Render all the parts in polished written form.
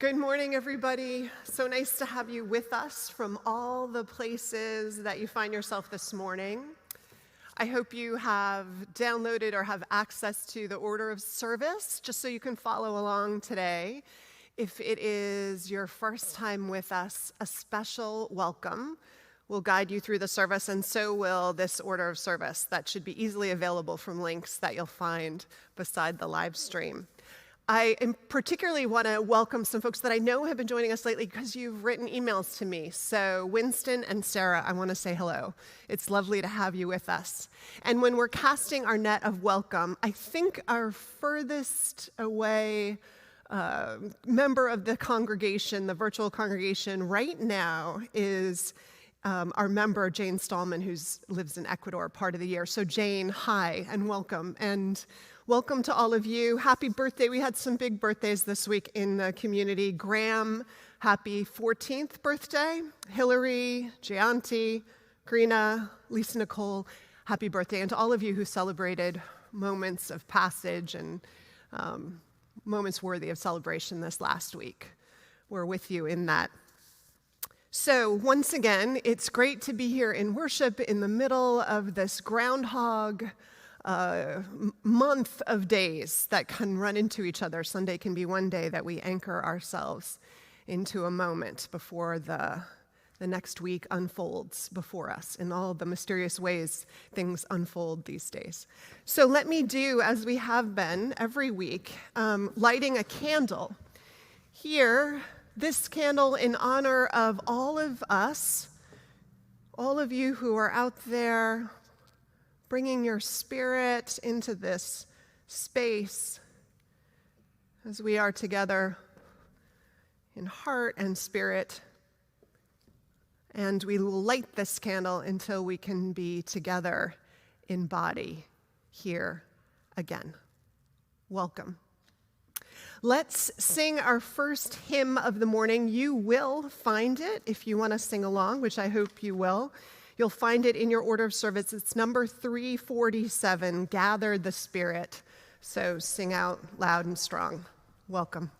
Good morning, everybody. So nice to have you with us from all the places that you find yourself this morning. I hope you have downloaded or have access to the order of service, just so you can follow along today. If it is your first time with us, a special welcome. We'll guide you through the service, and so will this order of service that should be easily available from links that you'll find beside the live stream. I particularly want to welcome some folks that I know have been joining us lately because you've written emails to me. So Winston and Sarah, I want to say hello. It's lovely to have you with us. And when we're casting our net of welcome, I think our furthest away member of the congregation, the virtual congregation right now is our member, Jane Stallman, who lives in Ecuador part of the year. So Jane, hi, and welcome. And welcome to all of you. Happy birthday. We had some big birthdays this week in the community. Graham, happy 14th birthday. Hillary, Gianti, Grina, Lisa Nicole, happy birthday. And to all of you who celebrated moments of passage and moments worthy of celebration this last week. We're with you in that. So once again, it's great to be here in worship in the middle of this groundhog month of days that can run into each other. Sunday can be one day that we anchor ourselves into a moment before the next week unfolds before us in all the mysterious ways things unfold these days. So let me do, as we have been every week, lighting a candle. Here, this candle in honor of all of us, all of you who are out there bringing your spirit into this space as we are together in heart and spirit. And we will light this candle until we can be together in body here again. Welcome. Let's sing our first hymn of the morning. You will find it if you want to sing along, which I hope you will. You'll find it in your order of service. It's number 347, Gather the Spirit. So sing out loud and strong. Welcome.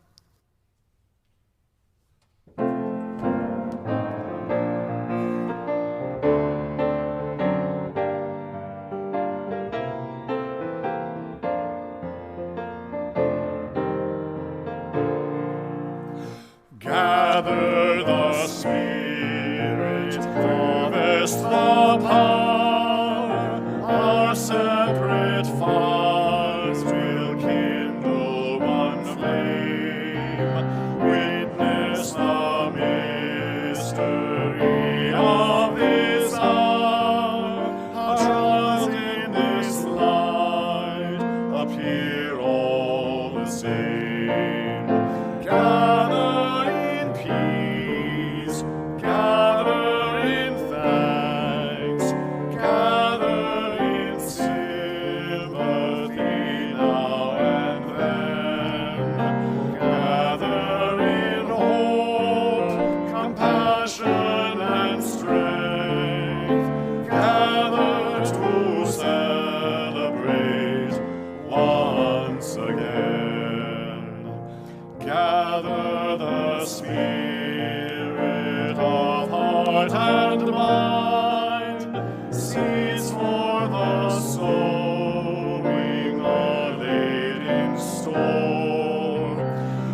Gather the Spirit, harvest the power, our separate fires will kindle one flame. Witness the mystery of this hour, how trials in this light appear all the same. Gather and mind, seeds for the sowing are laid in store,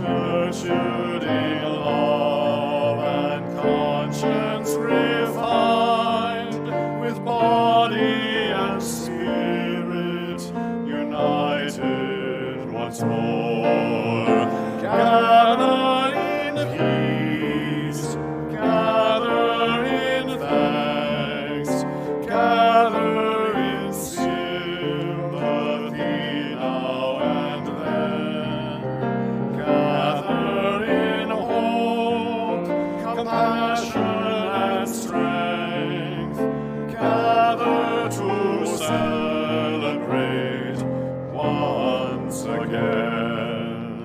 nurtured in love and conscience refined, with body and spirit united once more. Gather in peace, gather in thanks, gather in sympathy now and then, gather in hope, compassion and strength, gather to celebrate once again.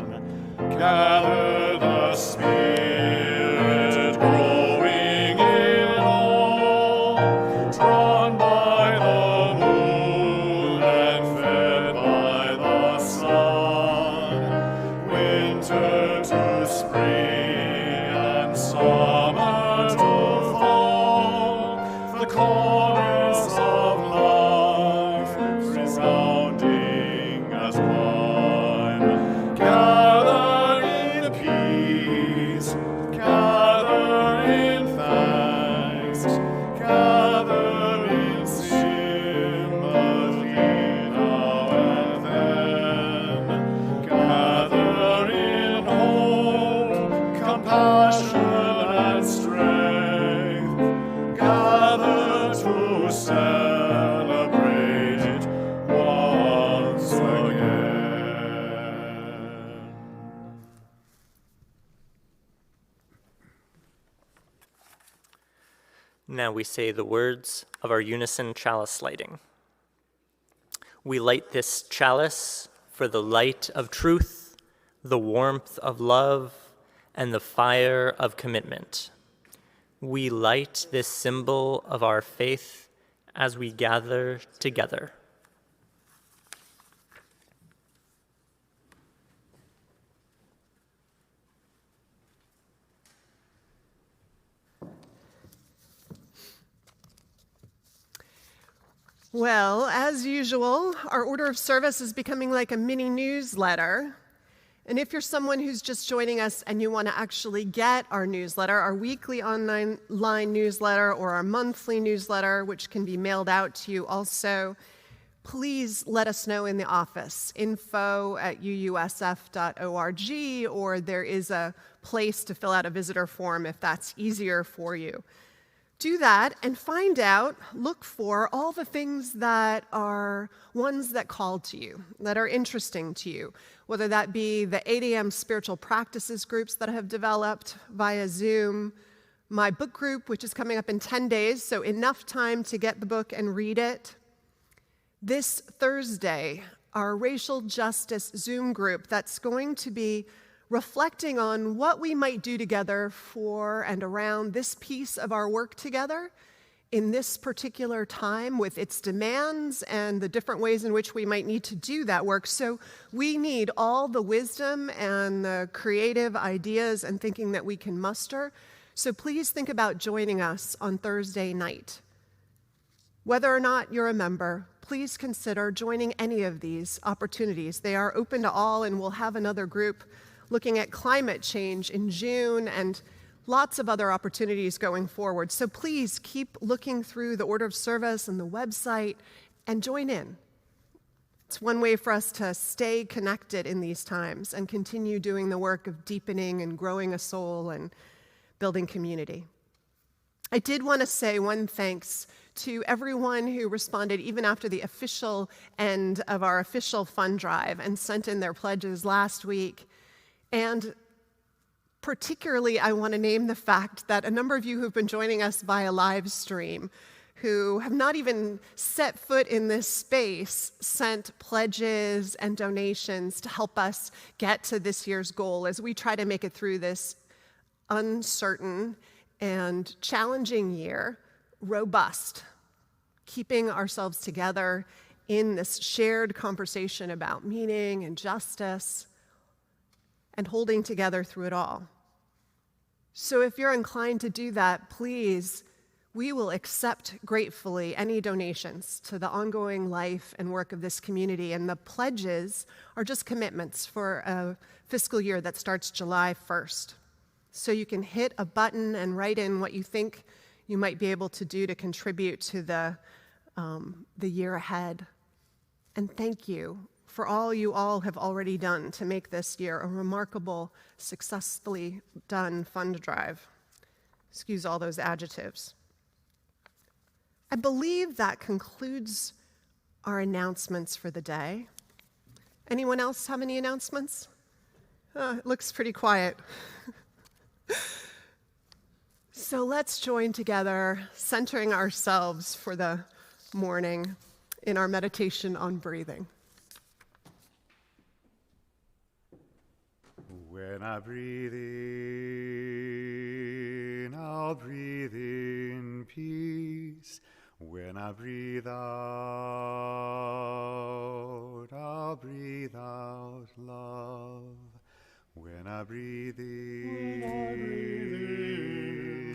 Now we say the words of our unison chalice lighting. We light this chalice for the light of truth, the warmth of love, and the fire of commitment. We light this symbol of our faith as we gather together. Well, as usual, our order of service is becoming like a mini newsletter. And if you're someone who's just joining us and you want to actually get our newsletter, our weekly online newsletter or our monthly newsletter, which can be mailed out to you also, please let us know in the office, info@uusf.org, or there is a place to fill out a visitor form if that's easier for you. Do that and find out, look for all the things that are ones that call to you, that are interesting to you, whether that be the 8 a.m. spiritual practices groups that I have developed via Zoom, my book group, which is coming up in 10 days, so enough time to get the book and read it. This Thursday, our racial justice Zoom group that's going to be reflecting on what we might do together for and around this piece of our work together in this particular time with its demands and the different ways in which we might need to do that work. So we need all the wisdom and the creative ideas and thinking that we can muster. So please think about joining us on Thursday night. Whether or not you're a member, please consider joining any of these opportunities. They are open to all, and we'll have another group looking at climate change in June and lots of other opportunities going forward. So please keep looking through the order of service and the website and join in. It's one way for us to stay connected in these times and continue doing the work of deepening and growing a soul and building community. I did want to say one thanks to everyone who responded even after the official end of our official fund drive and sent in their pledges last week. And particularly, I want to name the fact that a number of you who've been joining us via live stream, who have not even set foot in this space, sent pledges and donations to help us get to this year's goal as we try to make it through this uncertain and challenging year, robust, keeping ourselves together in this shared conversation about meaning and justice, and holding together through it all. So if you're inclined to do that, please, we will accept gratefully any donations to the ongoing life and work of this community. And the pledges are just commitments for a fiscal year that starts July 1st. So you can hit a button and write in what you think you might be able to do to contribute to the year ahead. And thank you for all you all have already done to make this year a remarkable, successfully done fund drive. Excuse all those adjectives. I believe that concludes our announcements for the day. Anyone else have any announcements? It looks pretty quiet. So let's join together, centering ourselves for the morning in our meditation on breathing. When I breathe in, I'll breathe in peace. When I breathe out, I'll breathe out love. When I breathe in,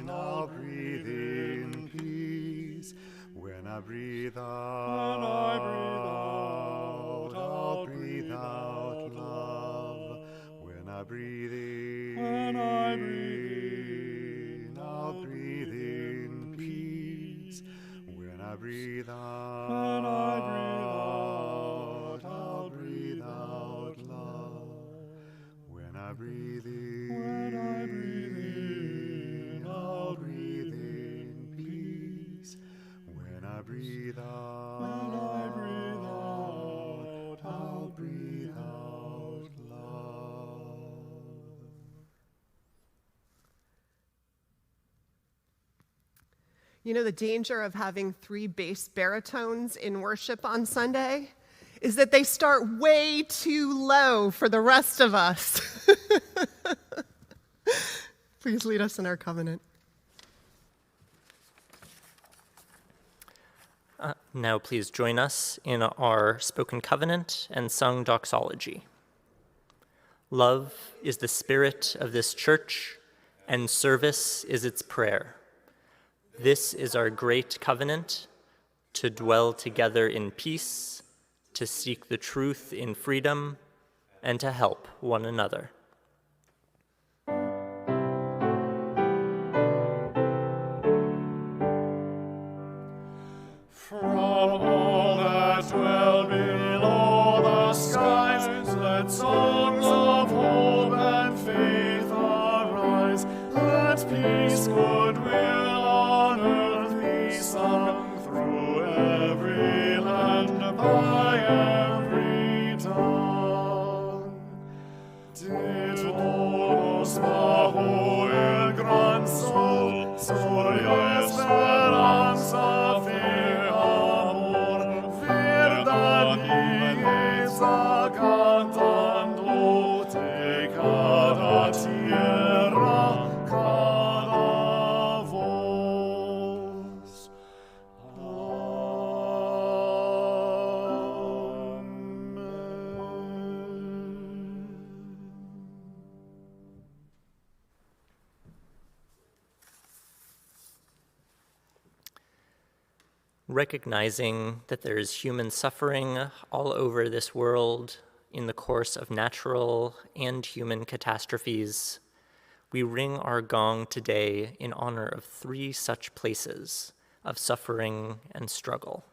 I'll breathe in peace. When I breathe out, I'll breathe out love. When I breathe in, I'll breathe in peace. When I breathe out, I'll breathe out love. When I breathe in, I'll breathe in peace. When I breathe out, You know, the danger of having 3 bass baritones in worship on Sunday is that they start way too low for the rest of us. Please lead us in our covenant. Now please join us in our spoken covenant and sung doxology. Love is the spirit of this church, and service is its prayer. This is our great covenant, to dwell together in peace, to seek the truth in freedom, and to help one another. From all that dwell below the skies, let songs of hope and faith arise. Let peace, goodwill on earth be sung through every land, by every tongue. De todos bajo el gran sol, soy esperanza, fe, amor, verdad y belleza cantando de cada tierra, cada voz. Amen. Recognizing that there is human suffering all over this world in the course of natural and human catastrophes, we ring our gong today in honor of 3 such places of suffering and struggle.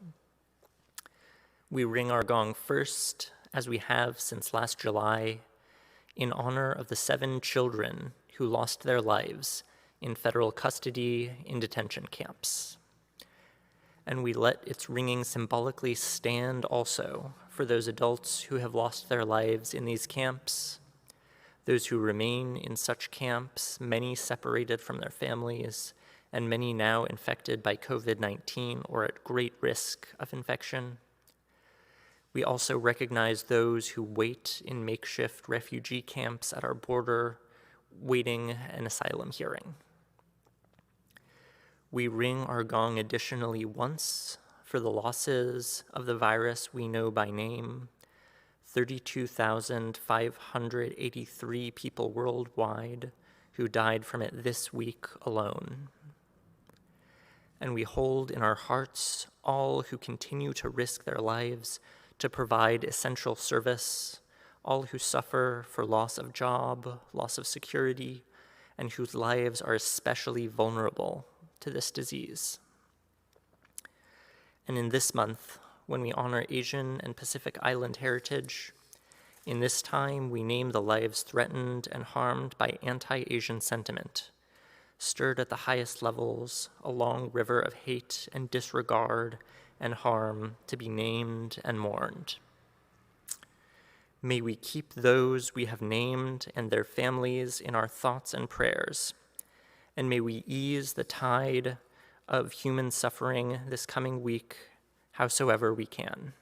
We ring our gong first, as we have since last July, in honor of the 7 children who lost their lives in federal custody in detention camps. And we let its ringing symbolically stand also for those adults who have lost their lives in these camps, those who remain in such camps, many separated from their families, and many now infected by COVID-19 or at great risk of infection. We also recognize those who wait in makeshift refugee camps at our border, waiting an asylum hearing. We ring our gong additionally once for the losses of the virus we know by name, 32,583 people worldwide who died from it this week alone. And we hold in our hearts all who continue to risk their lives to provide essential service, all who suffer for loss of job, loss of security, and whose lives are especially vulnerable to this disease. And in this month, when we honor Asian and Pacific Island heritage, in this time we name the lives threatened and harmed by anti-Asian sentiment, stirred at the highest levels, a long river of hate and disregard and harm to be named and mourned. May we keep those we have named and their families in our thoughts and prayers, and may we ease the tide of human suffering this coming week, howsoever we can.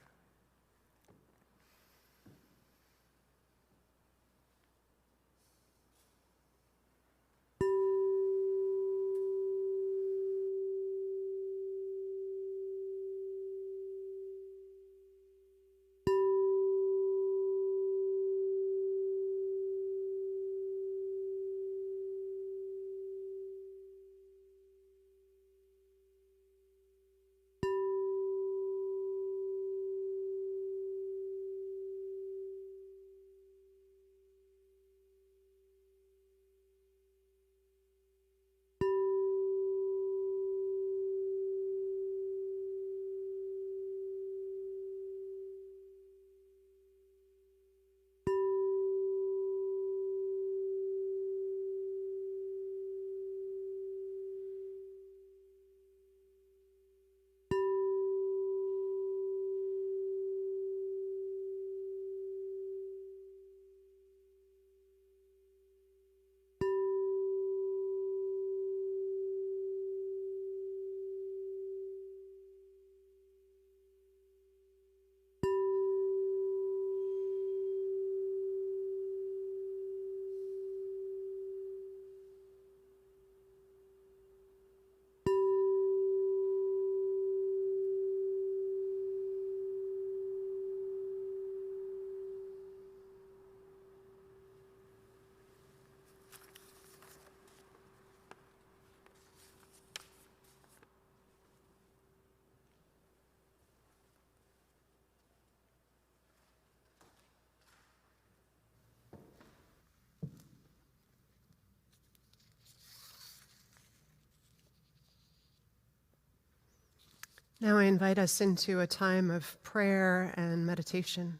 Now I invite us into a time of prayer and meditation.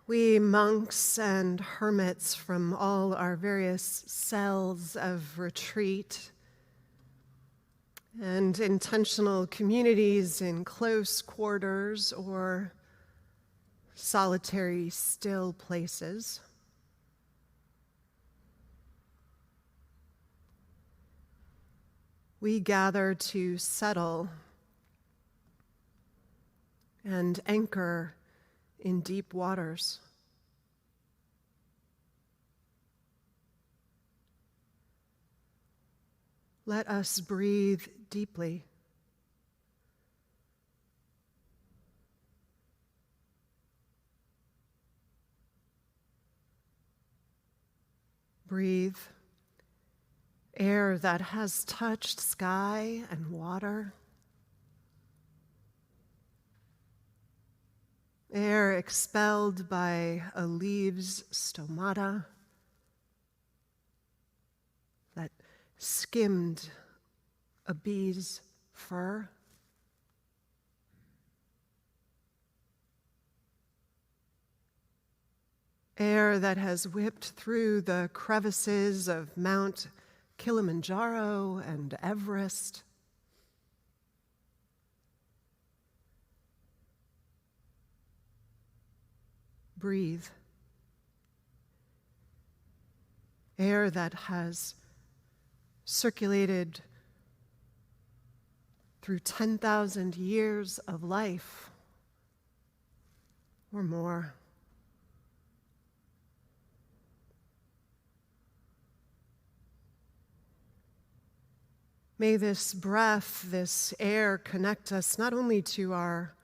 We monks and hermits from all our various cells of retreat and intentional communities in close quarters or solitary still places, we gather to settle and anchor in deep waters. Let us breathe deeply. Breathe air that has touched sky and water. Air expelled by a leave's stomata that skimmed a bee's fur. Air that has whipped through the crevices of Mount Kilimanjaro and Everest. Breathe. Air that has circulated through 10,000 years of life or more. May this breath, this air connect us not only to our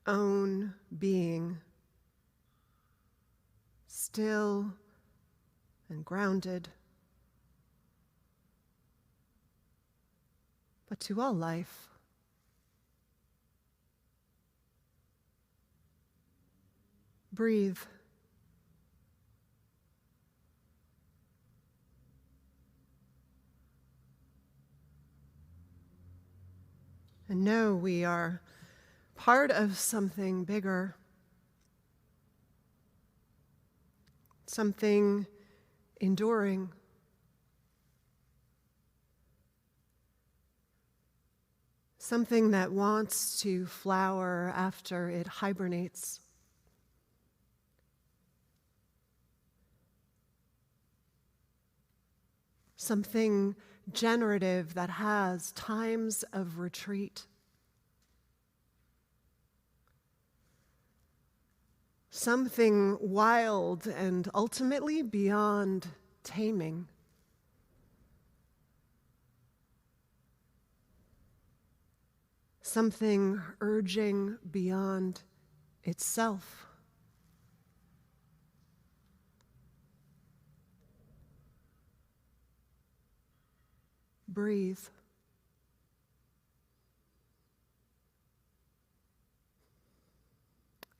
own being, still and grounded, but to all life. Breathe. And know we are part of something bigger, something enduring, something that wants to flower after it hibernates. Something generative that has times of retreat. Something wild and ultimately beyond taming. Something urging beyond itself. Breathe.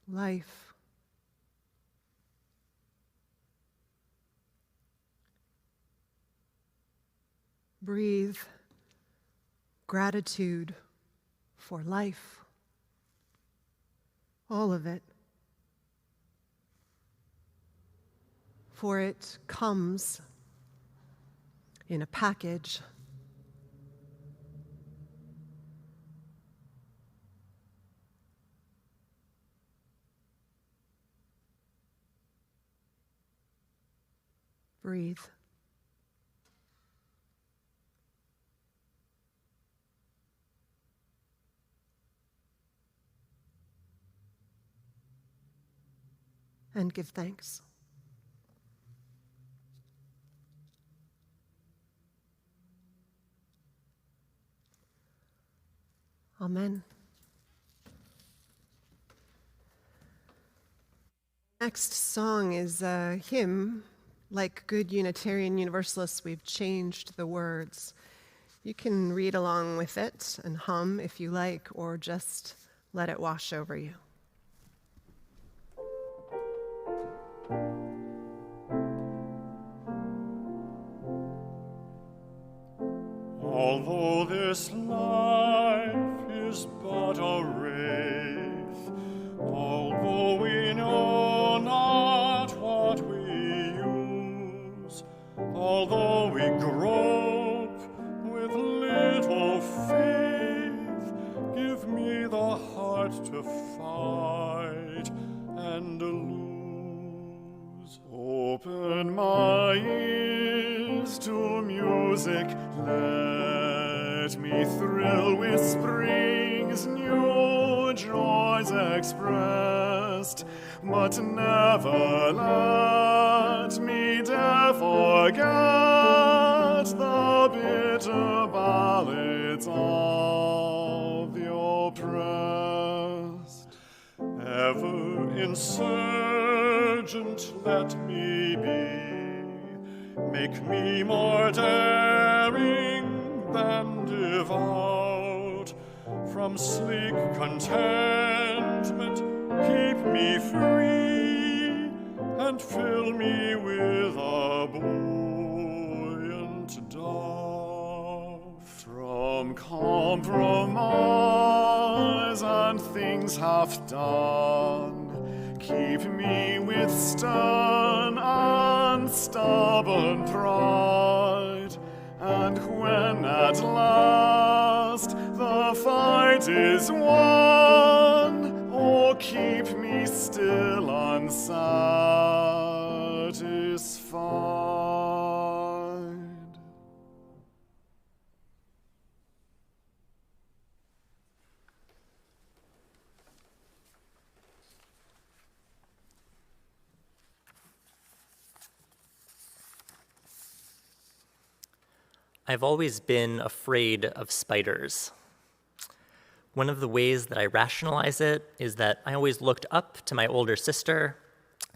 Life. Breathe gratitude for life. All of it. For it comes in a package. Breathe. And give thanks. Amen. Next song is a hymn. Like good Unitarian Universalists, we've changed the words. You can read along with it and hum if you like, or just let it wash over you. Although this life is but a wraith, although we know not what we use, although we grope with little faith, give me the heart to fight and lose. Open my ears to music, let me thrill with spring's new joys expressed, but never let me dare forget the bitter ballads of the oppressed. Ever insurgent let me be, make me more daring than devout. From sleek contentment keep me free, and fill me with a buoyant doubt. From compromise and things half done, keep me with stern and stubborn pride. And when at last the fight is won, oh, keep me still unsatisfied. I've always been afraid of spiders. One of the ways that I rationalize it is that I always looked up to my older sister.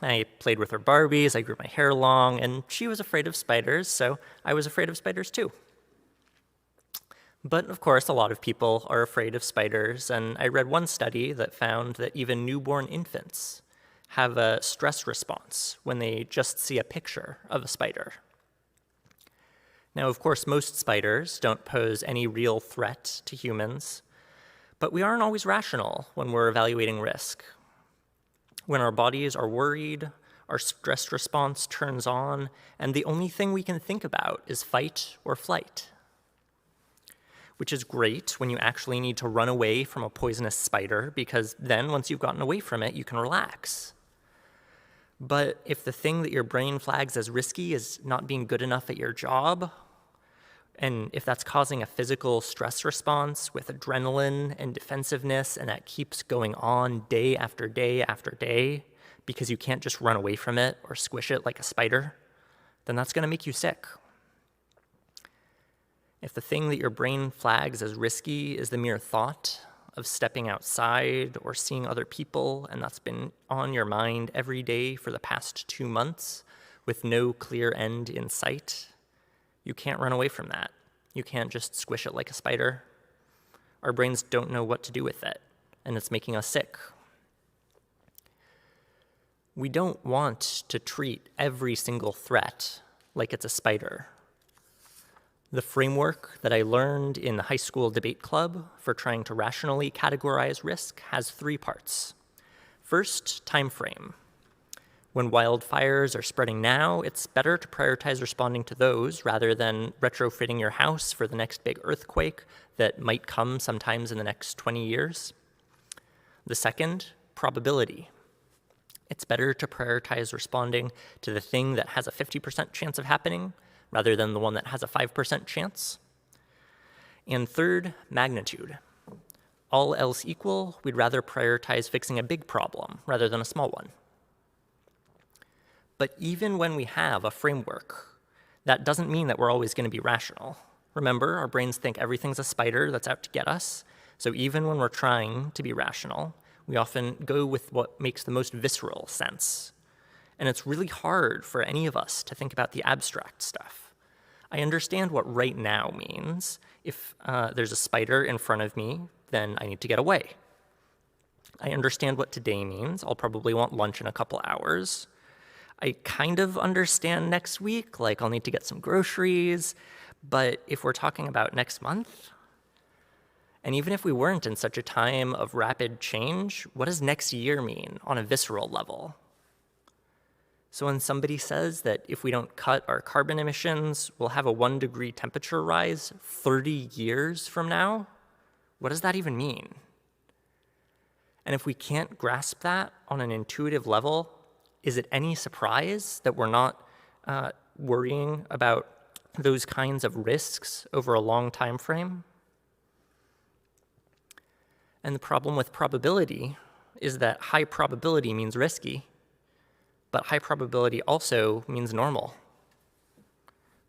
I played with her Barbies, I grew my hair long, and she was afraid of spiders, so I was afraid of spiders too. But of course, a lot of people are afraid of spiders, and I read one study that found that even newborn infants have a stress response when they just see a picture of a spider. Now, of course, most spiders don't pose any real threat to humans, but we aren't always rational when we're evaluating risk. When our bodies are worried, our stress response turns on, and the only thing we can think about is fight or flight. Which is great when you actually need to run away from a poisonous spider, because then once you've gotten away from it, you can relax. But if the thing that your brain flags as risky is not being good enough at your job, and if that's causing a physical stress response with adrenaline and defensiveness, and that keeps going on day after day after day because you can't just run away from it or squish it like a spider, then that's going to make you sick. If the thing that your brain flags as risky is the mere thought of stepping outside or seeing other people, and that's been on your mind every day for the past 2 months with no clear end in sight, you can't run away from that. You can't just squish it like a spider. Our brains don't know what to do with it, and it's making us sick. We don't want to treat every single threat like it's a spider. The framework that I learned in the high school debate club for trying to rationally categorize risk has 3 parts. First, time frame. When wildfires are spreading now, it's better to prioritize responding to those rather than retrofitting your house for the next big earthquake that might come sometimes in the next 20 years. The second, probability. It's better to prioritize responding to the thing that has a 50% chance of happening rather than the one that has a 5% chance. And third, magnitude. All else equal, we'd rather prioritize fixing a big problem rather than a small one. But even when we have a framework, that doesn't mean that we're always going to be rational. Remember, our brains think everything's a spider that's out to get us. So even when we're trying to be rational, we often go with what makes the most visceral sense. And it's really hard for any of us to think about the abstract stuff. I understand what right now means. If there's a spider in front of me, then I need to get away. I understand what today means. I'll probably want lunch in a couple hours. I kind of understand next week, like I'll need to get some groceries, But if we're talking about next month, and even if we weren't in such a time of rapid change, what does next year mean on a visceral level? So when somebody says that if we don't cut our carbon emissions, we'll have a 1 degree temperature rise 30 years from now, what does that even mean? And if we can't grasp that on an intuitive level, is it any surprise that we're not worrying about those kinds of risks over a long time frame? And the problem with probability is that high probability means risky, but high probability also means normal.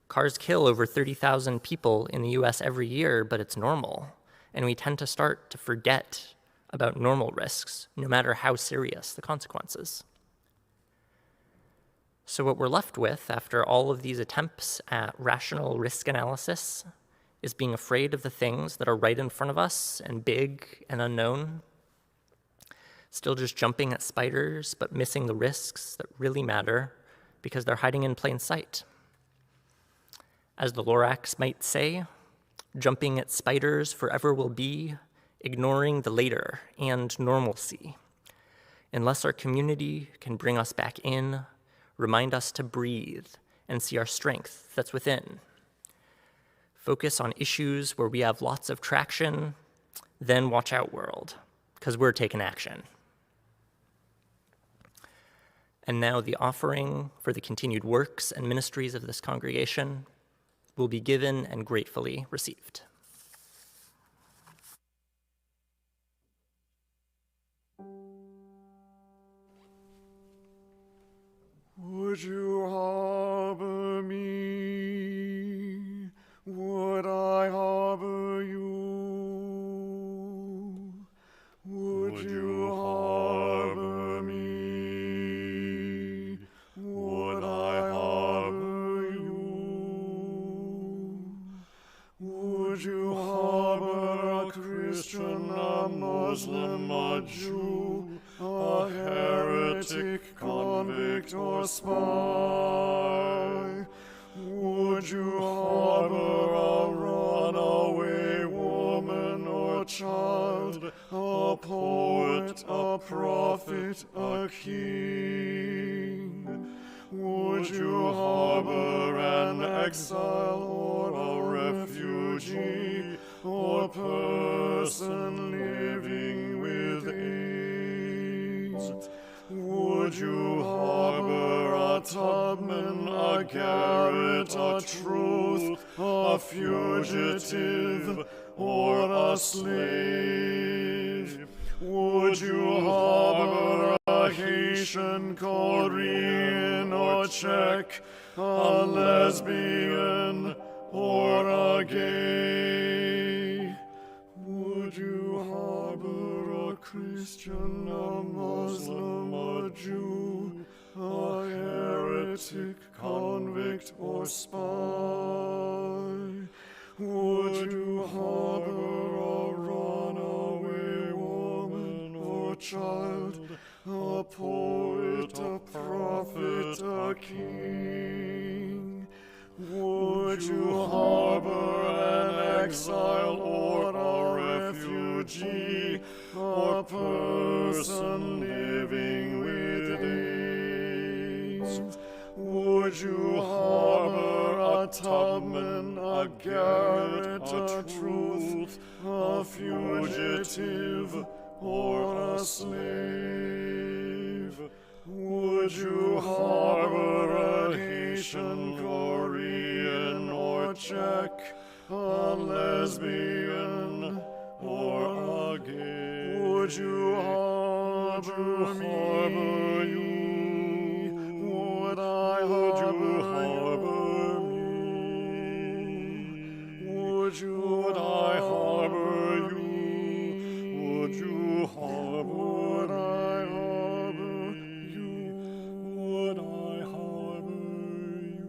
Cars kill over 30,000 people in the US every year, but it's normal. And we tend to start to forget about normal risks, no matter how serious the consequences. So what we're left with after all of these attempts at rational risk analysis is being afraid of the things that are right in front of us and big and unknown, still just jumping at spiders, but missing the risks that really matter because they're hiding in plain sight. As the Lorax might say, jumping at spiders forever will be, ignoring the later and normalcy. Unless our community can bring us back in, remind us to breathe and see our strength that's within. Focus on issues where we have lots of traction, then watch out, world, because we're taking action. And now the offering for the continued works and ministries of this congregation will be given and gratefully received. Would you harbor me? Would I harbor you? Would you harbor me? Would I harbor you? Would you harbor a Christian, a Muslim, a Jew, a heretic, convict, or spy? Would you harbor a runaway woman or child, a poet, a prophet, a king? Would you harbor an exile or a refugee or person living with AIDS? Would you harbor a Tubman, a Garrett, a Truth, a fugitive, or a slave? Would you harbor a Haitian, Korean, or Czech, a lesbian, or a gay? Would you harbor a Christian, a Muslim, a Jew, a heretic, convict, or spy? Would you harbor a runaway woman or child, a poet, a prophet, a king? Would you harbor an exile or a refugee, a person living with AIDS? Would you harbor a Tubman, a Garrett, a Truth, a fugitive, or a slave? Would you harbor a Haitian, Korean, or Czech, a lesbian, or a gay? Would you harbor you? Would I harbor me? Would I harbor you? Would you harbor? Would I harbor you? Would I harbor you?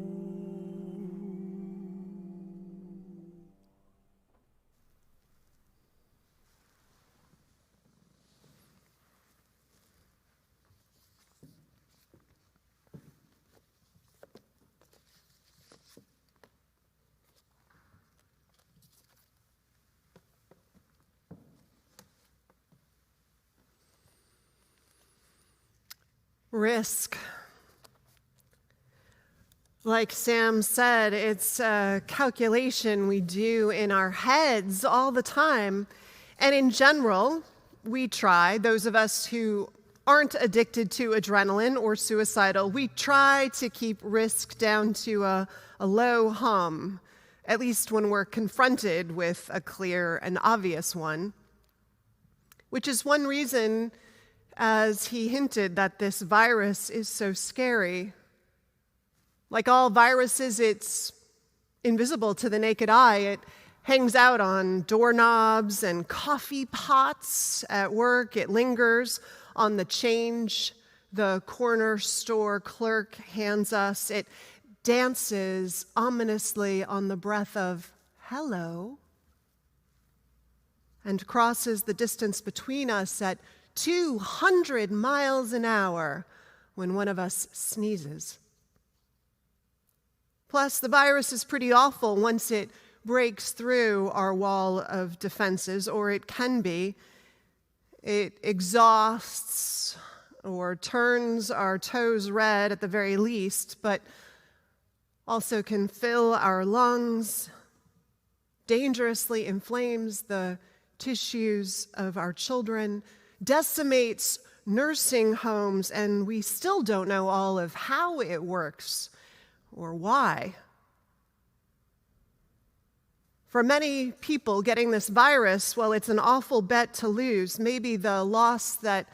Risk. Like Sam said, it's a calculation we do in our heads all the time. And in general, we try, those of us who aren't addicted to adrenaline or suicidal, we try to keep risk down to a low hum, at least when we're confronted with a clear and obvious one, which is one reason, as he hinted, that this virus is so scary. Like all viruses, it's invisible to the naked eye. It hangs out on doorknobs and coffee pots at work. It lingers on the change the corner store clerk hands us. It dances ominously on the breath of hello and crosses the distance between us at 200 miles an hour when one of us sneezes. Plus, the virus is pretty awful once it breaks through our wall of defenses, or it can be. It exhausts or turns our toes red at the very least, but also can fill our lungs, dangerously inflames the tissues of our children, decimates nursing homes, and we still don't know all of how it works or why. For many people, getting this virus, well, it's an awful bet to lose, maybe the loss that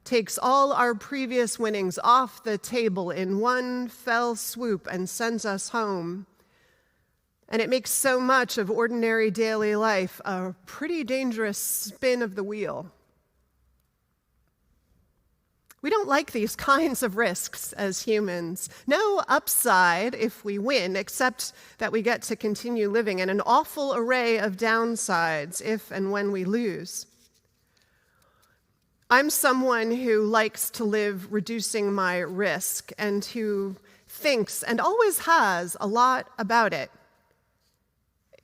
takes all our previous winnings off the table in one fell swoop and sends us home. And it makes so much of ordinary daily life a pretty dangerous spin of the wheel. We don't like these kinds of risks as humans. No upside if we win, except that we get to continue living, and an awful array of downsides if and when we lose. I'm someone who likes to live reducing my risk and who thinks, and always has, a lot about it.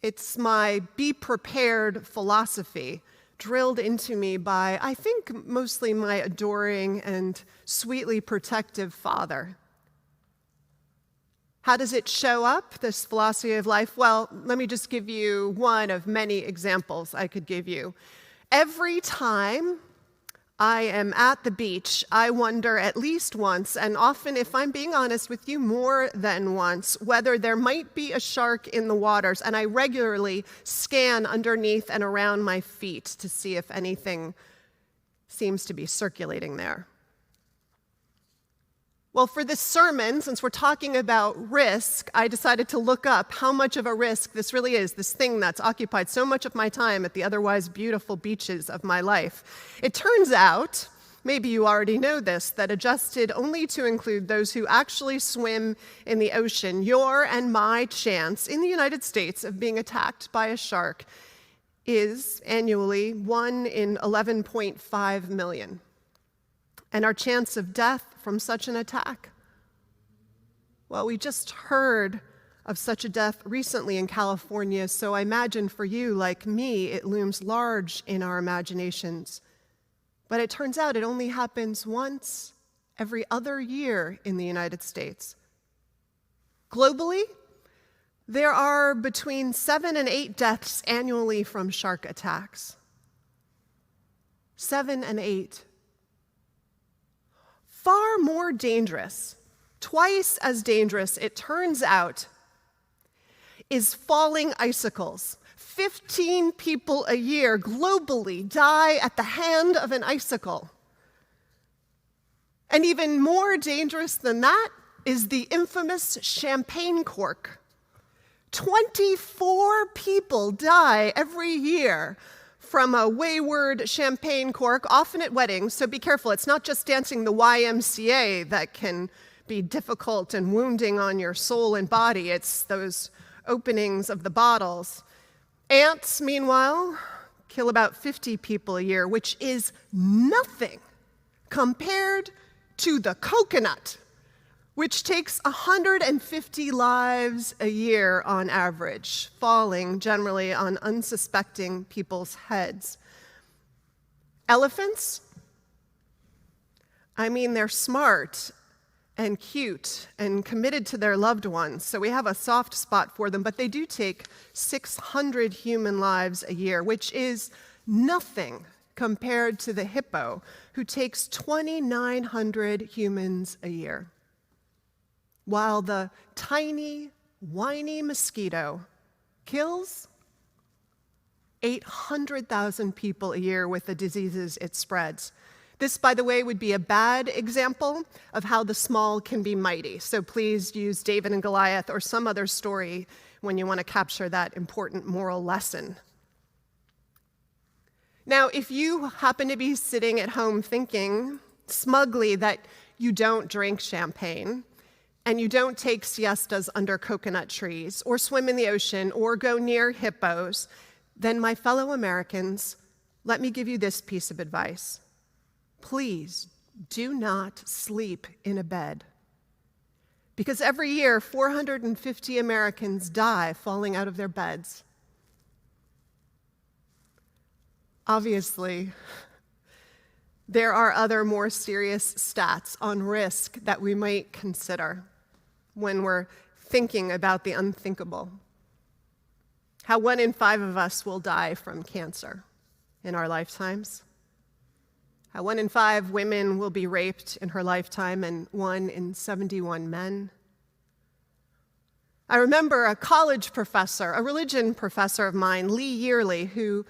It's my be prepared philosophy, drilled into me by, I think, mostly my adoring and sweetly protective father. How does it show up, this philosophy of life? Well, let me just give you one of many examples I could give you. Every time I am at the beach, I wonder at least once, and often, if I'm being honest with you, more than once, whether there might be a shark in the waters, and I regularly scan underneath and around my feet to see if anything seems to be circulating there. Well, for this sermon, since we're talking about risk, I decided to look up how much of a risk this really is, this thing that's occupied so much of my time at the otherwise beautiful beaches of my life. It turns out, maybe you already know this, that adjusted only to include those who actually swim in the ocean, your and my chance in the United States of being attacked by a shark is annually 1 in 11.5 million. And our chance of death from such an attack? Well, we just heard of such a death recently in California, so I imagine for you, like me, it looms large in our imaginations. But it turns out it only happens once every other year in the United States. Globally, there are between 7 and 8 deaths annually from shark attacks. 7 and 8. Far more dangerous, twice as dangerous, it turns out, is falling icicles. 15 people a year globally die at the hand of an icicle. And even more dangerous than that is the infamous champagne cork. 24 people die every year from a wayward champagne cork, often at weddings, so be careful. It's not just dancing the YMCA that can be difficult and wounding on your soul and body. It's those openings of the bottles. Ants, meanwhile, kill about 50 people a year, which is nothing compared to the coconut, which takes 150 lives a year on average, falling generally on unsuspecting people's heads. Elephants? I mean, they're smart and cute and committed to their loved ones, so we have a soft spot for them, but they do take 600 human lives a year, which is nothing compared to the hippo, who takes 2,900 humans a year. While the tiny, whiny mosquito kills 800,000 people a year with the diseases it spreads. This, by the way, would be a bad example of how the small can be mighty. So please use David and Goliath or some other story when you want to capture that important moral lesson. Now, if you happen to be sitting at home thinking smugly that you don't drink champagne, and you don't take siestas under coconut trees, or swim in the ocean, or go near hippos, then my fellow Americans, let me give you this piece of advice. Please do not sleep in a bed. Because every year, 450 Americans die falling out of their beds. Obviously, there are other more serious stats on risk that we might consider when we're thinking about the unthinkable. How 1 in 5 of us will die from cancer in our lifetimes. How 1 in 5 women will be raped in her lifetime, and 1 in 71 men. I remember a college professor, a religion professor of mine, Lee Yearley, who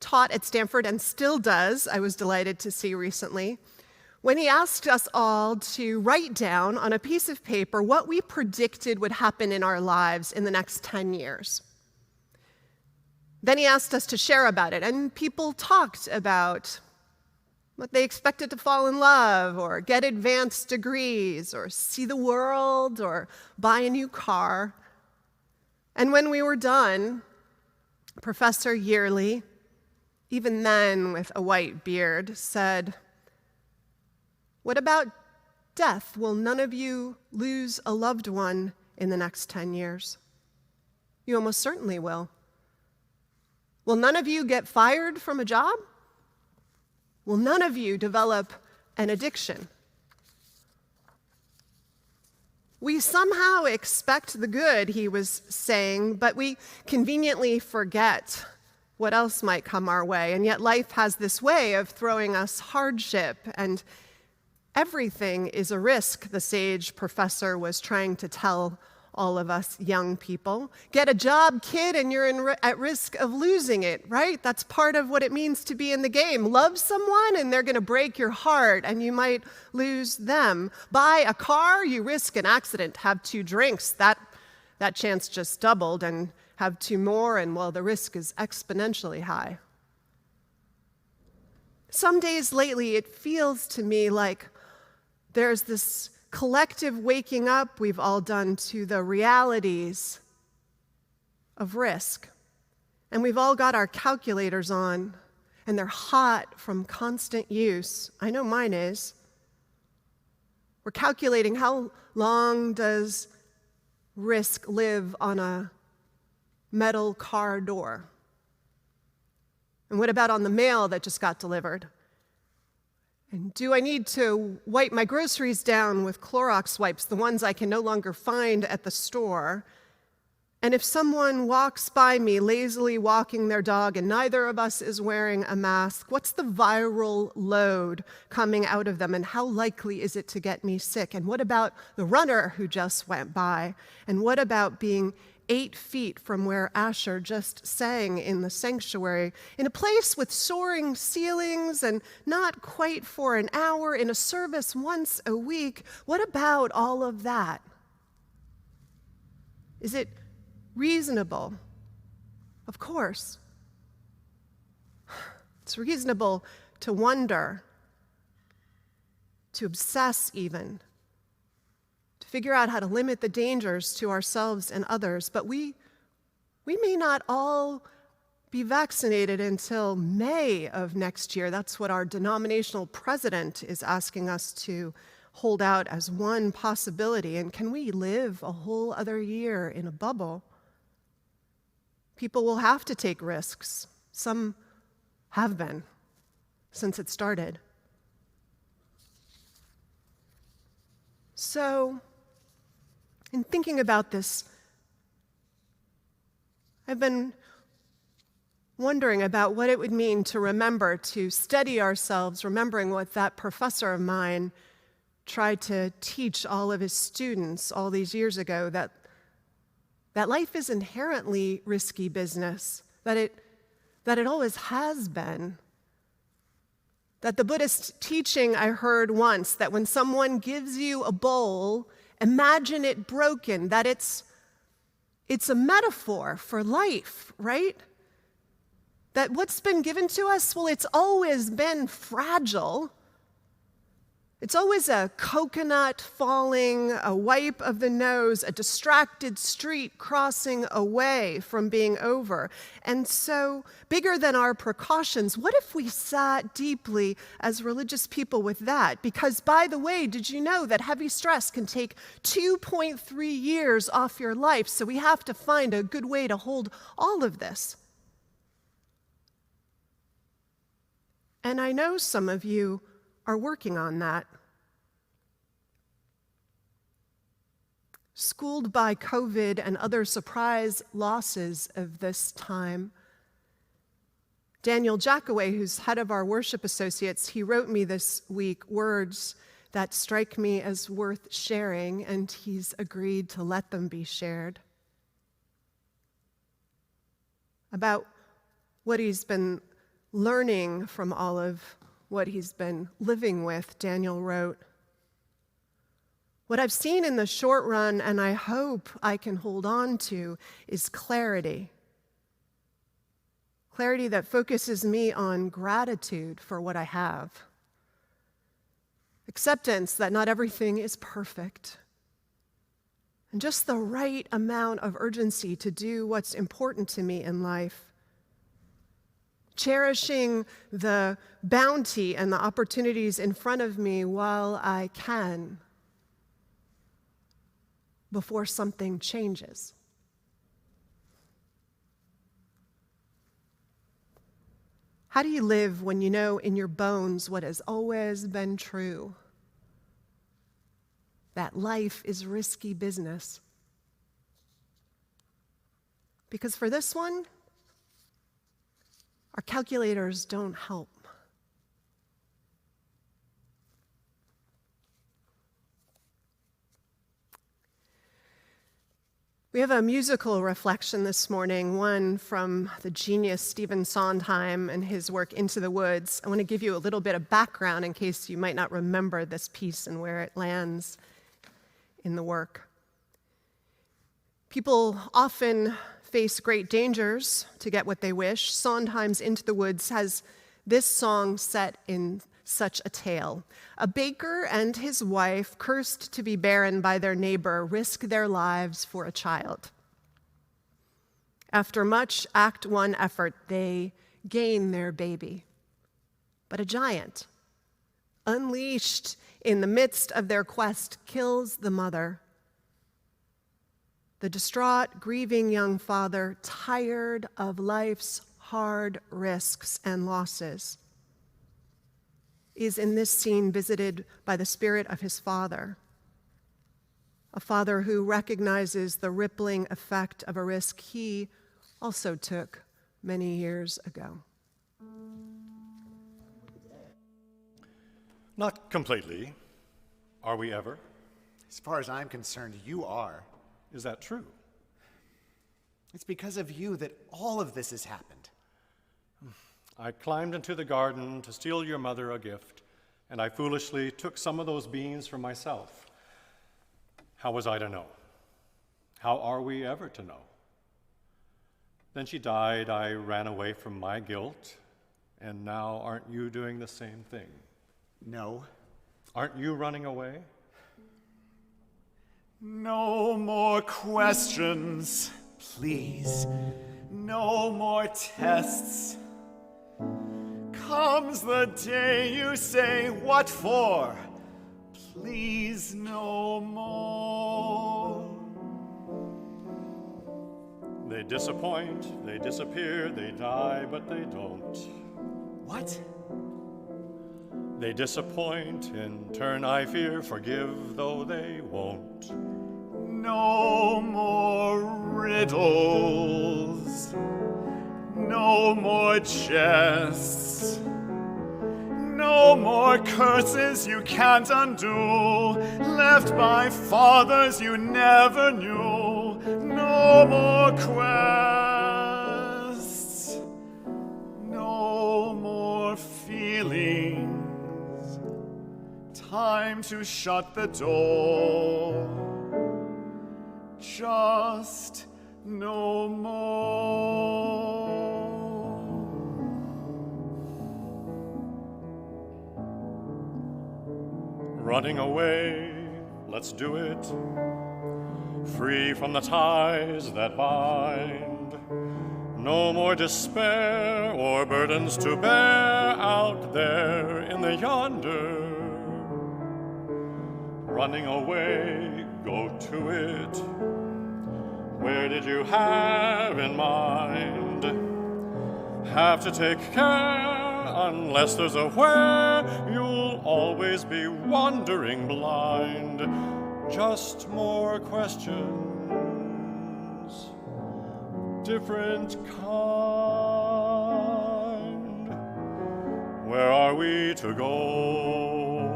taught at Stanford and still does, I was delighted to see recently, when he asked us all to write down on a piece of paper what we predicted would happen in our lives in the next 10 years. Then he asked us to share about it, and people talked about what they expected to fall in love, or get advanced degrees, or see the world, or buy a new car. And when we were done, Professor Yearley, even then with a white beard, said, "What about death? Will none of you lose a loved one in the next 10 years? You almost certainly will. Will none of you get fired from a job? Will none of you develop an addiction? We somehow expect the good," he was saying, "but we conveniently forget what else might come our way. And yet life has this way of throwing us hardship, and everything is a risk," the sage professor was trying to tell all of us young people. Get a job, kid, and you're at risk of losing it, right? That's part of what it means to be in the game. Love someone, and they're going to break your heart, and you might lose them. Buy a car, you risk an accident. Have 2 drinks, that chance just doubled, and have 2 more, and well, the risk is exponentially high. Some days lately, it feels to me like there's this collective waking up we've all done to the realities of risk. And we've all got our calculators on, and they're hot from constant use. I know mine is. We're calculating how long does risk live on a metal car door? And what about on the mail that just got delivered? And do I need to wipe my groceries down with Clorox wipes, the ones I can no longer find at the store? And if someone walks by me lazily walking their dog and neither of us is wearing a mask, what's the viral load coming out of them, and how likely is it to get me sick? And what about the runner who just went by? And what about being 8 feet from where Asher just sang in the sanctuary, in a place with soaring ceilings and not quite for an hour, in a service once a week? What about all of that? Is it reasonable? Of course. It's reasonable to wonder, to obsess even, figure out how to limit the dangers to ourselves and others, but we may not all be vaccinated until May of next year. That's what our denominational president is asking us to hold out as one possibility. And can we live a whole other year in a bubble? People will have to take risks. Some have been since it started. So, in thinking about this, I've been wondering about what it would mean to remember, to steady ourselves, remembering what that professor of mine tried to teach all of his students all these years ago, that life is inherently risky business, that it always has been. That the Buddhist teaching I heard once, that when someone gives you a bowl, imagine it broken, that it's a metaphor for life, right? That what's been given to us, well, it's always been fragile. It's always a coconut falling, a wipe of the nose, a distracted street crossing away from being over. And so, bigger than our precautions, what if we sat deeply as religious people with that? Because, by the way, did you know that heavy stress can take 2.3 years off your life? So we have to find a good way to hold all of this. And I know some of you are working on that. Schooled by COVID and other surprise losses of this time, Daniel Jackaway, who's head of our worship associates, he wrote me this week words that strike me as worth sharing, and he's agreed to let them be shared. About what he's been learning from all of what he's been living with, Daniel wrote, "What I've seen in the short run, and I hope I can hold on to, is clarity. Clarity that focuses me on gratitude for what I have. Acceptance that not everything is perfect. And just the right amount of urgency to do what's important to me in life. Cherishing the bounty and the opportunities in front of me while I can, before something changes." How do you live when you know in your bones what has always been true? That life is risky business. Because for this one, our calculators don't help. We have a musical reflection this morning, one from the genius Stephen Sondheim and his work Into the Woods. I want to give you a little bit of background in case you might not remember this piece and where it lands in the work. People often face great dangers to get what they wish. Sondheim's Into the Woods has this song set in such a tale. A baker and his wife, cursed to be barren by their neighbor, risk their lives for a child. After much Act 1 effort, they gain their baby. But a giant, unleashed in the midst of their quest, kills the mother. The distraught, grieving young father, tired of life's hard risks and losses, is in this scene visited by the spirit of his father, a father who recognizes the rippling effect of a risk he also took many years ago. Not completely. Are we ever? As far as I'm concerned, you are. Is that true? It's because of you that all of this has happened. I climbed into the garden to steal your mother a gift, and I foolishly took some of those beans for myself. How was I to know? How are we ever to know? Then she died, I ran away from my guilt, and now aren't you doing the same thing? No. Aren't you running away? No more questions, please. No more tests. Comes the day you say, what for? Please, no more. They disappoint, they disappear, they die, but they don't. What? They disappoint, in turn I fear, forgive though they won't. No more riddles, no more jests, no more curses you can't undo, left by fathers you never knew. No more quests, no more feelings, time to shut the door. Just no more. Running away, let's do it. Free from the ties that bind. No more despair or burdens to bear out there in the yonder. Running away, go to it. Where did you have in mind? Have to take care, unless there's a where, you'll always be wandering blind. Just more questions, different kind. Where are we to go?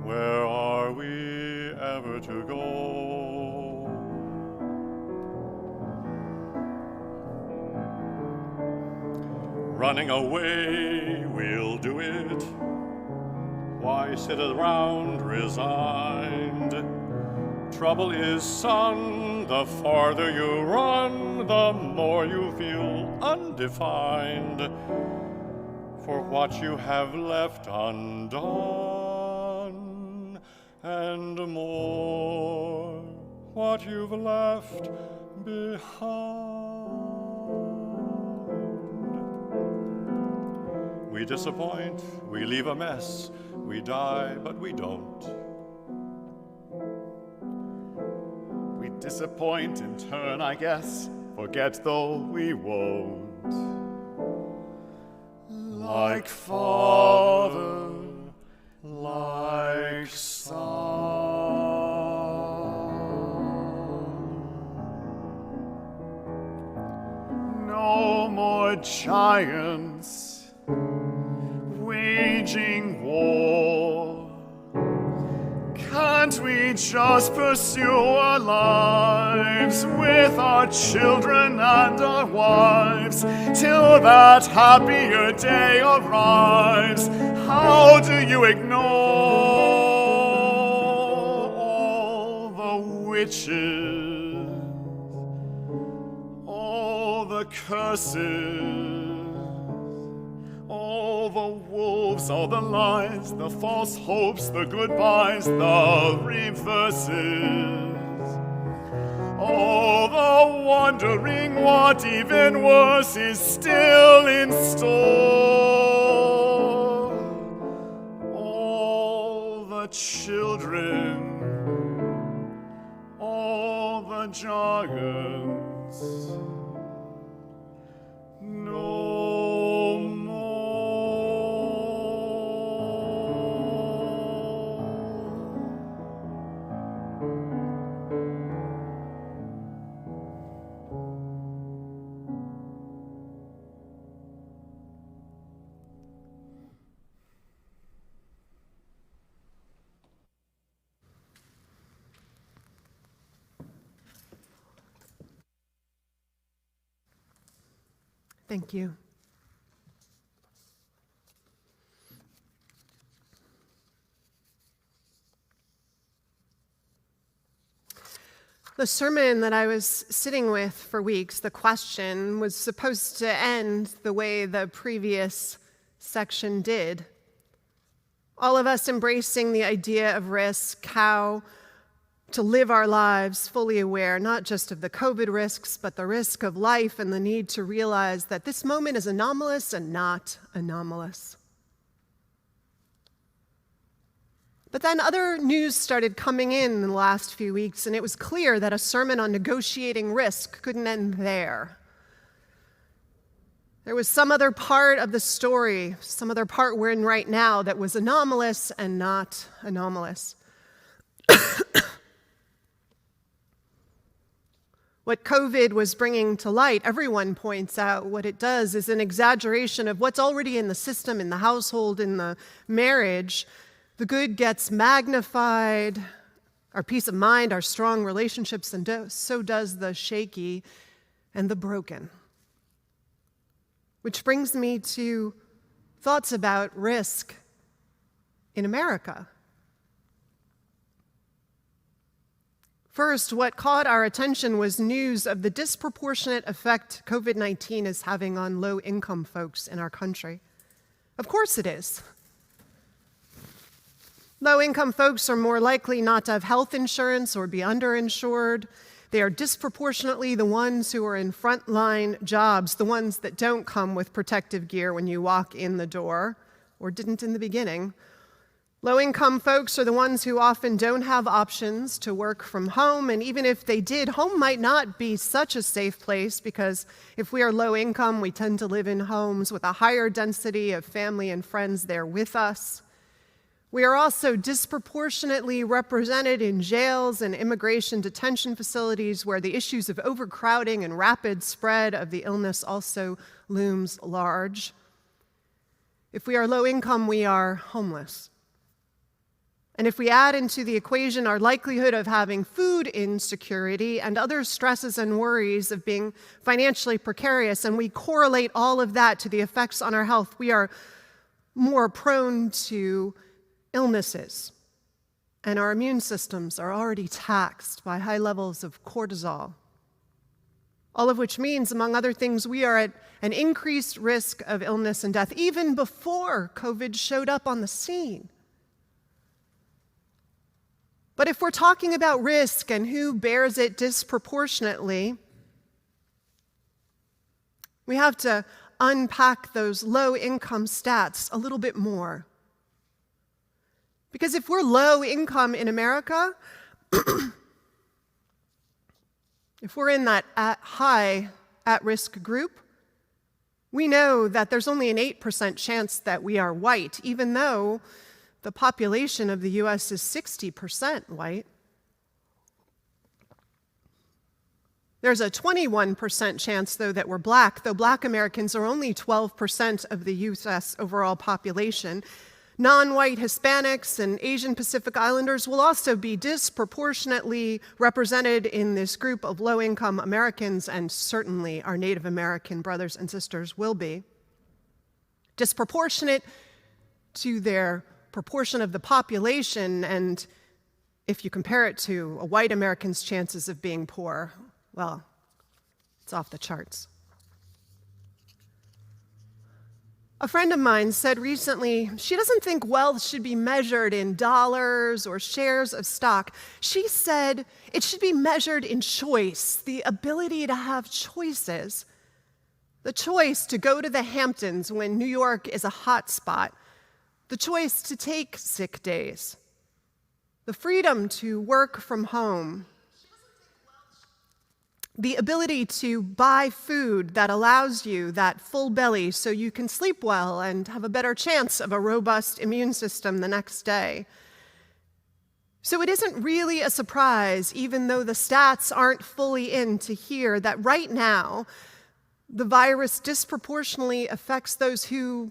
Where are we ever to go? Running away, we'll do it. Why sit around resigned? Trouble is, son, the farther you run, the more you feel undefined. For what you have left undone, and more, what you've left behind. We disappoint, we leave a mess, we die, but we don't. We disappoint in turn, I guess, forget though we won't. Like father, like son. No more giants waging war. Can't we just pursue our lives with our children and our wives till that happier day arrives? How do you ignore all the witches, all the curses, all the wolves, all the lies, the false hopes, the goodbyes, the reverses, all the wondering what even worse is still in store, all the children, all the giants. No more. Thank you. The sermon that I was sitting with for weeks, the question, was supposed to end the way the previous section did. All of us embracing the idea of risk, how to live our lives fully aware, not just of the COVID risks, but the risk of life and the need to realize that this moment is anomalous and not anomalous. But then other news started coming in the last few weeks, and it was clear that a sermon on negotiating risk couldn't end there. There was some other part of the story, some other part we're in right now that was anomalous and not anomalous. What COVID was bringing to light, everyone points out, what it does is an exaggeration of what's already in the system, in the household, in the marriage. The good gets magnified, our peace of mind, our strong relationships, and so does the shaky and the broken. Which brings me to thoughts about risk in America. First, what caught our attention was news of the disproportionate effect COVID-19 is having on low-income folks in our country. Of course it is. Low-income folks are more likely not to have health insurance or be underinsured. They are disproportionately the ones who are in frontline jobs, the ones that don't come with protective gear when you walk in the door, or didn't in the beginning. Low-income folks are the ones who often don't have options to work from home, and even if they did, home might not be such a safe place because if we are low income, we tend to live in homes with a higher density of family and friends there with us. We are also disproportionately represented in jails and immigration detention facilities where the issues of overcrowding and rapid spread of the illness also looms large. If we are low income, we are homeless. And if we add into the equation our likelihood of having food insecurity and other stresses and worries of being financially precarious, and we correlate all of that to the effects on our health, we are more prone to illnesses. And our immune systems are already taxed by high levels of cortisol. All of which means, among other things, we are at an increased risk of illness and death even before COVID showed up on the scene. But if we're talking about risk and who bears it disproportionately, we have to unpack those low-income stats a little bit more. Because if we're low income in America, if we're in that high at-risk group, we know that there's only an 8% chance that we are white, even though the population of the U.S. is 60% white. There's a 21% chance, though, that we're black, though black Americans are only 12% of the U.S. overall population. Non-white Hispanics and Asian Pacific Islanders will also be disproportionately represented in this group of low-income Americans, and certainly our Native American brothers and sisters will be. Disproportionate to their proportion of the population, and if you compare it to a white American's chances of being poor, well, it's off the charts. A friend of mine said recently she doesn't think wealth should be measured in dollars or shares of stock. She said it should be measured in choice, the ability to have choices. The choice to go to the Hamptons when New York is a hot spot. The choice to take sick days. The freedom to work from home. The ability to buy food that allows you that full belly so you can sleep well and have a better chance of a robust immune system the next day. So it isn't really a surprise, even though the stats aren't fully in, to hear that right now the virus disproportionately affects those who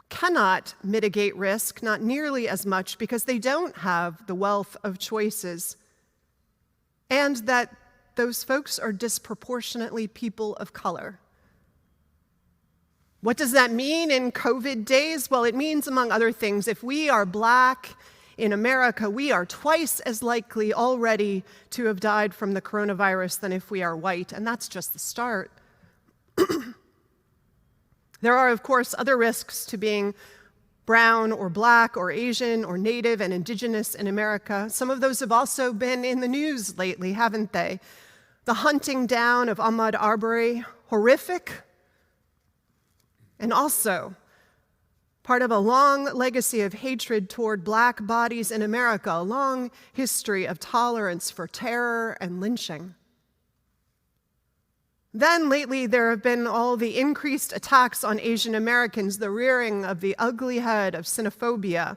cannot mitigate risk, not nearly as much, because they don't have the wealth of choices, and that those folks are disproportionately people of color. What does that mean in COVID days? Well, it means, among other things, if we are black in America, we are twice as likely already to have died from the coronavirus than if we are white, and that's just the start. There are, of course, other risks to being brown or black or Asian or Native and Indigenous in America. Some of those have also been in the news lately, haven't they? The hunting down of Ahmaud Arbery, horrific, and also part of a long legacy of hatred toward black bodies in America, a long history of tolerance for terror and lynching. Then lately, there have been all the increased attacks on Asian Americans, the rearing of the ugly head of xenophobia.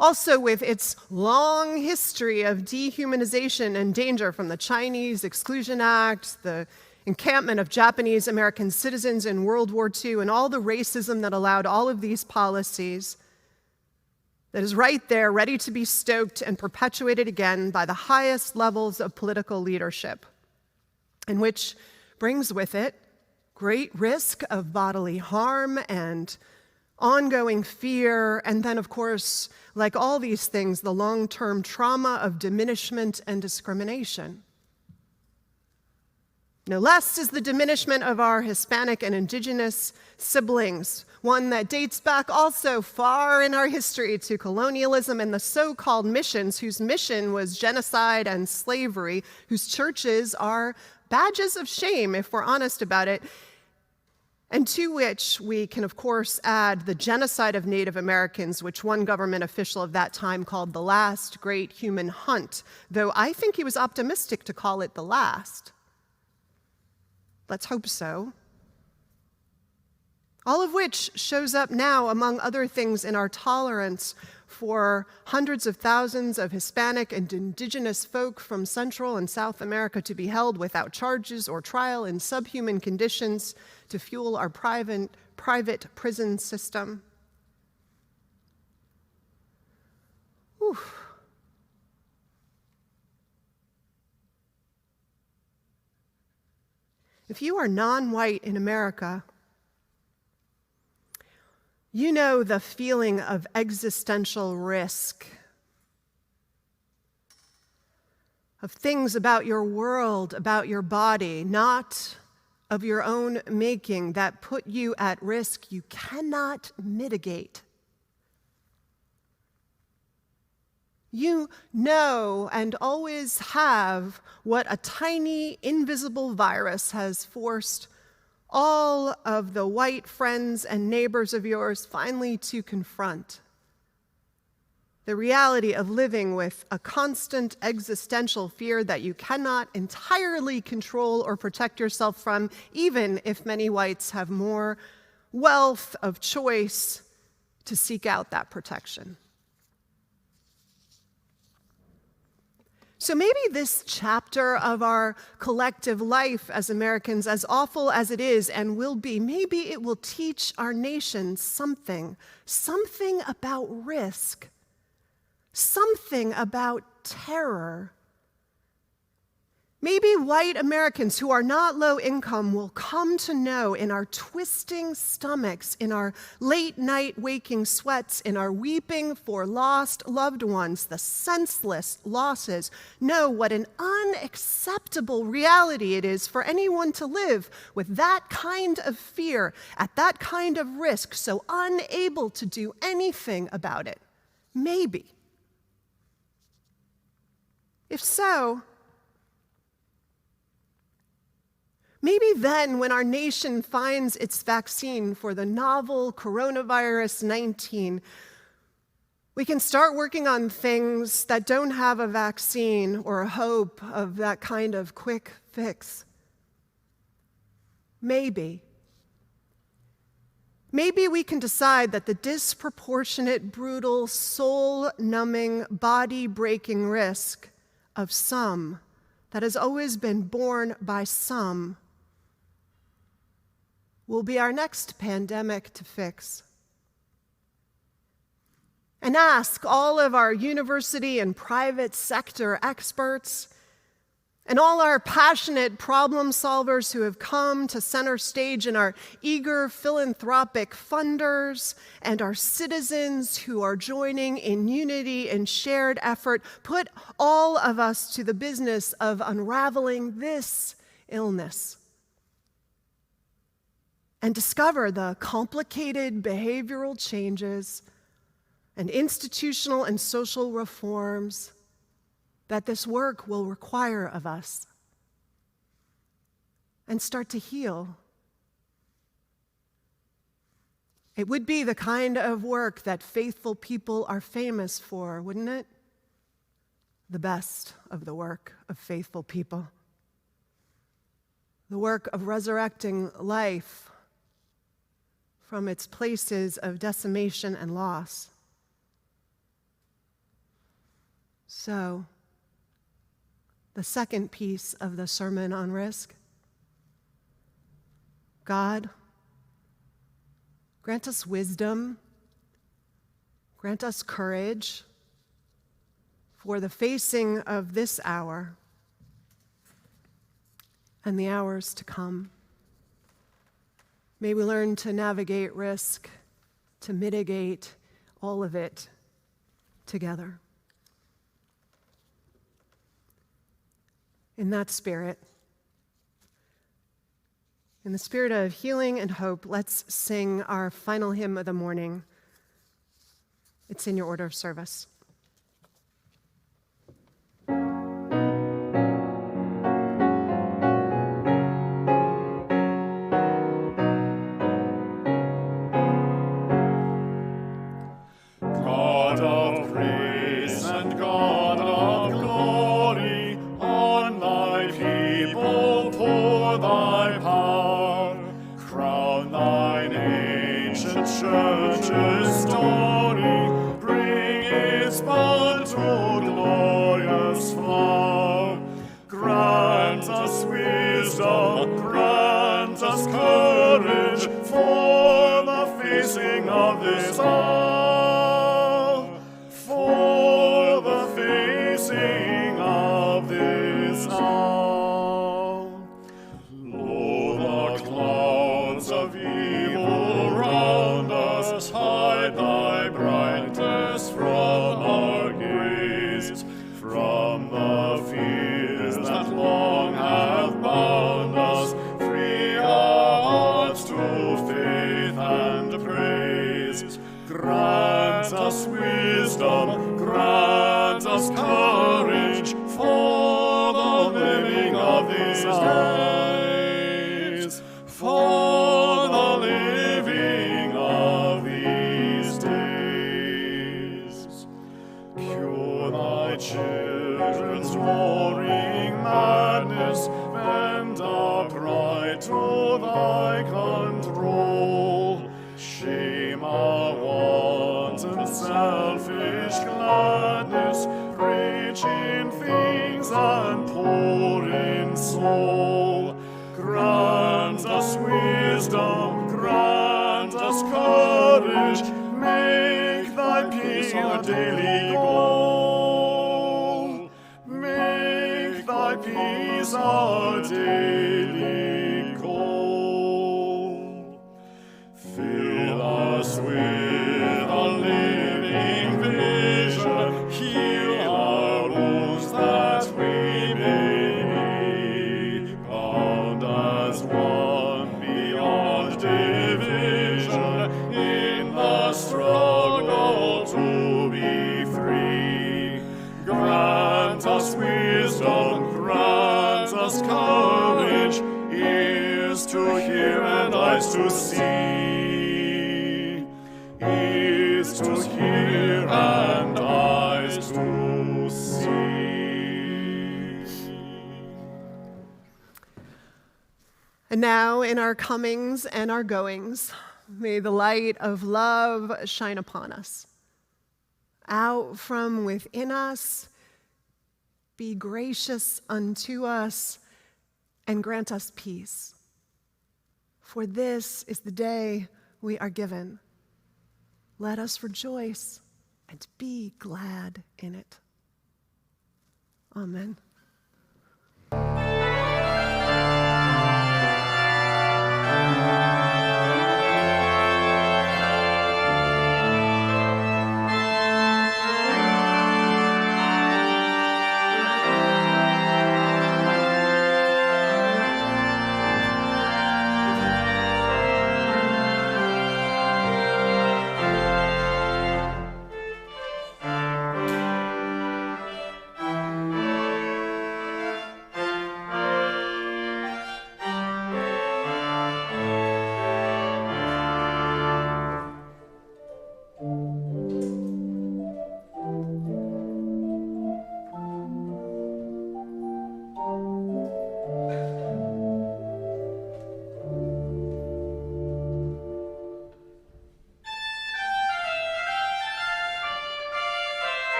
Also, with its long history of dehumanization and danger from the Chinese Exclusion Act, the encampment of Japanese American citizens in World War II, and all the racism that allowed all of these policies, that is right there, ready to be stoked and perpetuated again by the highest levels of political leadership, and which brings with it great risk of bodily harm and ongoing fear, and then, of course, like all these things, the long-term trauma of diminishment and discrimination. No less is the diminishment of our Hispanic and indigenous siblings, one that dates back also far in our history to colonialism and the so-called missions, whose mission was genocide and slavery, whose churches are badges of shame, if we're honest about it, and to which we can, of course, add the genocide of Native Americans, which one government official of that time called the last great human hunt, though I think he was optimistic to call it the last. Let's hope so. All of which shows up now, among other things, in our tolerance for hundreds of thousands of Hispanic and indigenous folk from Central and South America to be held without charges or trial in subhuman conditions to fuel our private prison system. Whew. If you are non-white in America, you know the feeling of existential risk, of things about your world, about your body, not of your own making, that put you at risk you cannot mitigate. You know and always have what a tiny, invisible virus has forced all of the white friends and neighbors of yours finally to confront. The reality of living with a constant existential fear that you cannot entirely control or protect yourself from, even if many whites have more wealth of choice to seek out that protection. So maybe this chapter of our collective life as Americans, as awful as it is and will be, maybe it will teach our nation something about risk, something about terror. Maybe white Americans who are not low income will come to know in our twisting stomachs, in our late night waking sweats, in our weeping for lost loved ones, the senseless losses, know what an unacceptable reality it is for anyone to live with that kind of fear, at that kind of risk, so unable to do anything about it. Maybe. If so, maybe then, when our nation finds its vaccine for the novel coronavirus 19, we can start working on things that don't have a vaccine or a hope of that kind of quick fix. Maybe we can decide that the disproportionate, brutal, soul-numbing, body-breaking risk of some that has always been borne by some will be our next pandemic to fix. And ask all of our university and private sector experts and all our passionate problem solvers who have come to center stage, and our eager philanthropic funders and our citizens who are joining in unity and shared effort, put all of us to the business of unraveling this illness and discover the complicated behavioral changes and institutional and social reforms that this work will require of us, and start to heal. It would be the kind of work that faithful people are famous for, wouldn't it? The best of the work of faithful people. the work of resurrecting life from its places of decimation and loss. So, the second piece of the Sermon on Risk: God, grant us wisdom, grant us courage for the facing of this hour and the hours to come. May we learn to navigate risk, to mitigate all of it together. In that spirit, in the spirit of healing and hope, let's sing our final hymn of the morning. It's in your order of service. God of grace and God of glory, on thy people pour thy power. Crown thine ancient church's story, bring its bud to glorious flower. Grant us wisdom, grant us courage for the facing of this hour, for the facing of this hour. Lo, the clouds of evil round us, hide thy brightness from our gaze, from the fears that long have bound us. Free our hearts to faith and praise. Grant us wisdom, grant us courage for the living of these days, for the living of these days. Cure thy children's roaring madness, bend upright to thy control. Shame our wanton selfish gladness, rich in things and poor in soul. Grant us wisdom, grant us courage, make thy peace our daily goal. Make thy peace our daily goal. Fill us with a living vision, heal our wounds that we may be bound as one beyond division in the struggle to be free. Grant us wisdom, grant us courage, ears to hear and eyes to see. Ears to hear and eyes to see. And now, in our comings and our goings, may the light of love shine upon us. Out from within us, be gracious unto us, and grant us peace. For this is the day we are given. Let us rejoice and be glad in it. Amen.